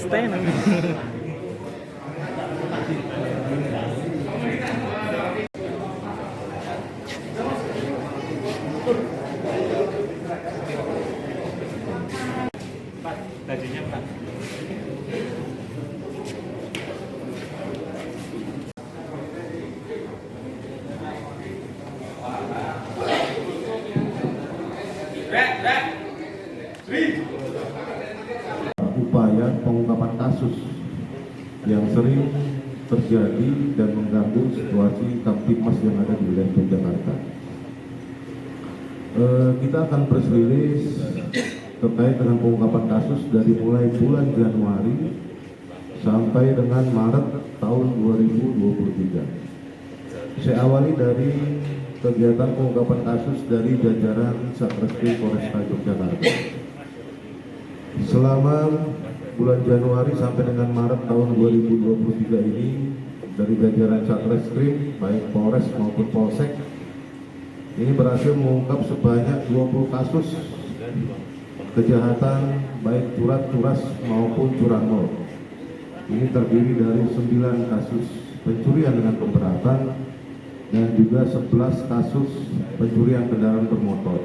sustain. Bajunya Pak. Upaya pengungkapan kasus yang sering terjadi dan mengganggu situasi Kamtibmas yang ada di wilayah Yogyakarta. Kita akan press release terkait dengan pengungkapan kasus dari mulai bulan Januari sampai dengan Maret tahun 2023. Saya awali dari kegiatan pengungkapan kasus dari jajaran Satreskrim Polresta Yogyakarta. Selama bulan Januari sampai dengan Maret tahun 2023 ini, dari jajaran Satreskrim baik Polres maupun Polsek ini berhasil mengungkap sebanyak 20 kasus kejahatan baik curas maupun curanmor. Ini terdiri dari 9 kasus pencurian dengan pemberatan dan juga 11 kasus pencurian kendaraan bermotor.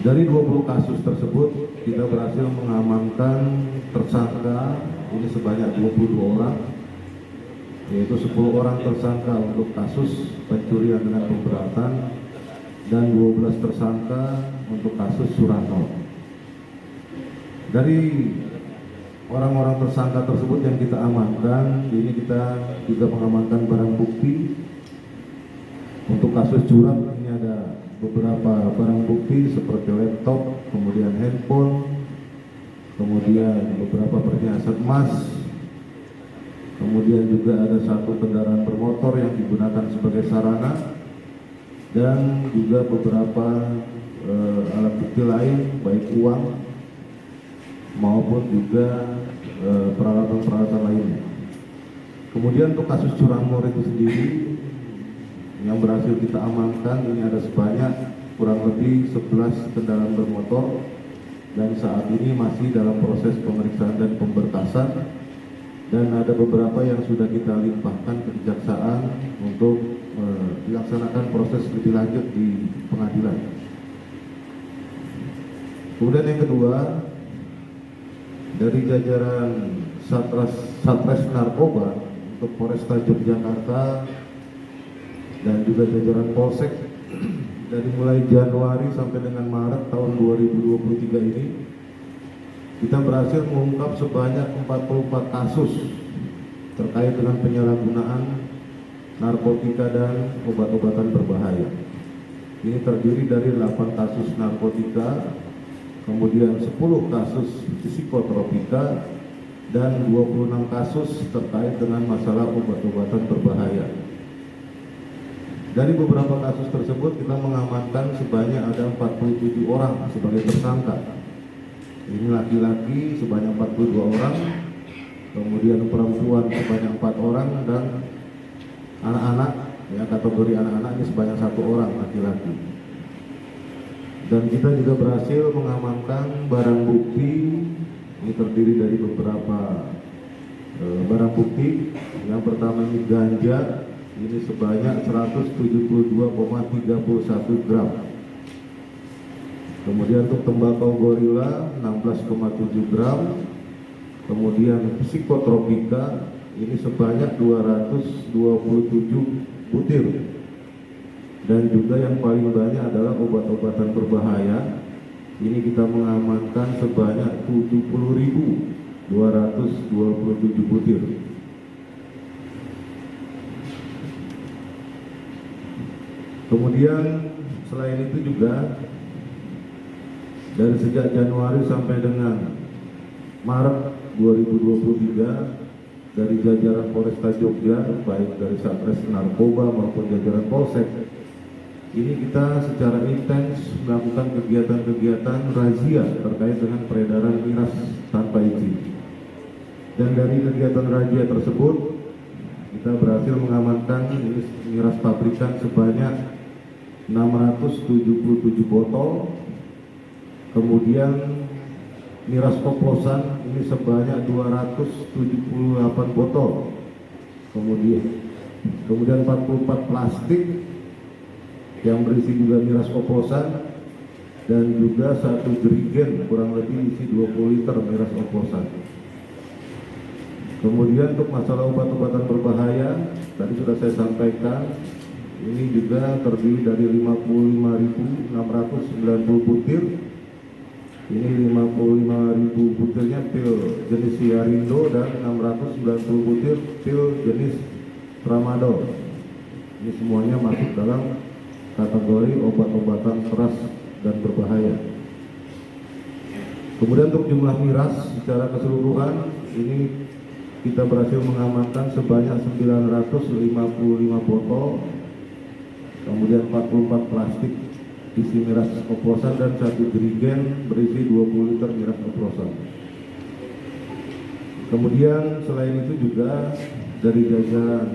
Dari 20 kasus tersebut kita berhasil mengamankan tersangka ini sebanyak 22 orang, yaitu 10 orang tersangka untuk kasus pencurian dengan pemberatan dan 12 tersangka untuk kasus curanmor. Dari orang-orang tersangka tersebut yang kita amankan, ini kita juga mengamankan barang bukti. Untuk kasus curang ini ada beberapa barang bukti seperti laptop, kemudian handphone, kemudian beberapa perhiasan emas, kemudian juga ada 1 kendaraan bermotor yang digunakan sebagai sarana, dan juga beberapa alat bukti lain baik uang maupun juga peralatan-peralatan lainnya. Kemudian untuk kasus curanmor itu sendiri yang berhasil kita amankan ini ada sebanyak kurang lebih 11 kendaraan bermotor dan saat ini masih dalam proses pemeriksaan dan pemberkasan, dan ada beberapa yang sudah kita limpahkan ke kejaksaan untuk dilaksanakan proses lebih lanjut di pengadilan. Kemudian yang kedua, dari jajaran Satres Narkoba untuk Polresta Yogyakarta dan juga jajaran Polsek dari mulai Januari sampai dengan Maret tahun 2023 ini kita berhasil mengungkap sebanyak 44 kasus terkait dengan penyalahgunaan narkotika dan obat-obatan berbahaya. Ini terdiri dari 8 kasus narkotika, kemudian 10 kasus psikotropika dan 26 kasus terkait dengan masalah obat-obatan berbahaya. Dari beberapa kasus tersebut kita mengamankan sebanyak ada 47 orang sebagai tersangka. Ini laki-laki sebanyak 42 orang, kemudian perempuan sebanyak 4 orang, dan anak-anak, ya kategori anak-anak ini sebanyak 1 orang laki-laki. Dan kita juga berhasil mengamankan barang bukti, ini terdiri dari beberapa barang bukti. Yang pertama ini ganja, ini sebanyak 172,31 gram. Kemudian untuk tembakau gorila 16,7 gram. Kemudian psikotropika ini sebanyak 227 butir. Dan juga yang paling banyak adalah obat-obatan berbahaya. Ini kita mengamankan sebanyak 70.227 butir. Kemudian selain itu juga dari sejak Januari sampai dengan Maret 2023 dari jajaran Polresta Jogja baik dari Satres Narkoba maupun jajaran Polsek ini kita secara intens melakukan kegiatan-kegiatan razia terkait dengan peredaran miras tanpa izin. Dan dari kegiatan razia tersebut kita berhasil mengamankan miras pabrikan sebanyak 677 botol, kemudian miras oplosan ini sebanyak 278 botol. Kemudian 44 plastik yang berisi juga miras oplosan, dan juga 1 jerigen kurang lebih isi 20 liter miras oplosan. Kemudian untuk masalah obat-obatan berbahaya, tadi sudah saya sampaikan, ini juga terdiri dari 55.690 butir. Ini 55.000 butirnya pil jenis Siarindo dan 690 butir pil jenis Tramadol. Ini semuanya masuk dalam kategori obat-obatan keras dan berbahaya. Kemudian untuk jumlah miras secara keseluruhan, ini kita berhasil mengamankan sebanyak 955 botol, kemudian 44 plastik isi miras oplosan, dan 1 jerigen berisi 20 liter miras oplosan. Kemudian selain itu juga dari jajaran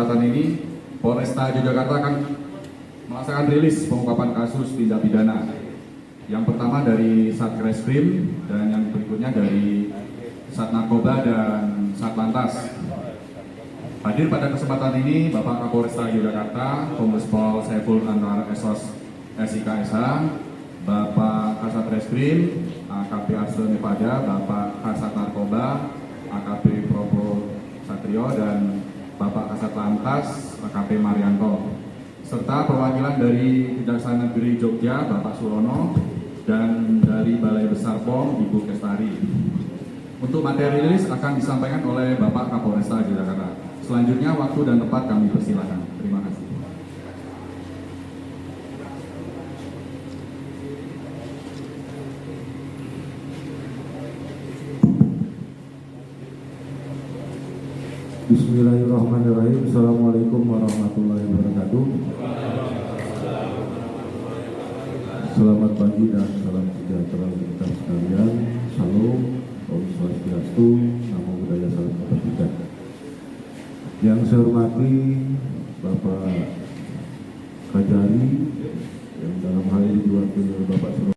kesempatan ini, Polresta Yogyakarta akan melaksanakan rilis pengungkapan kasus tindak pidana. Yang pertama dari Satreskrim dan yang berikutnya dari Sat Narkoba dan Satlantas. Hadir pada kesempatan ini Bapak Kapolresta Yogyakarta, Kombes Pol Saiful Anwar SOS SIKSH, Bapak Kasat Reskrim, AKP Arsul Nevada, Bapak Kasat Narkoba, AKP Probo Satrio, dan Bapak Kasat Lantas, AKP Marianto, serta perwakilan dari Kejaksaan Negeri Jogja, Bapak Surono, dan dari Balai Besar POM, Ibu Kestari. Untuk materi rilis akan disampaikan oleh Bapak Kapolresta Yogyakarta. Selanjutnya waktu dan tempat kami persilakan. Terima kasih. Bismillahirrahmanirrahim. Assalamualaikum warahmatullahi wabarakatuh. Selamat pagi dan salam sejahtera untuk kita sekalian. Salam, Om Swastiastu, Namo Buddhaya, salam kebajikan. Yang saya hormati Bapak Kajari,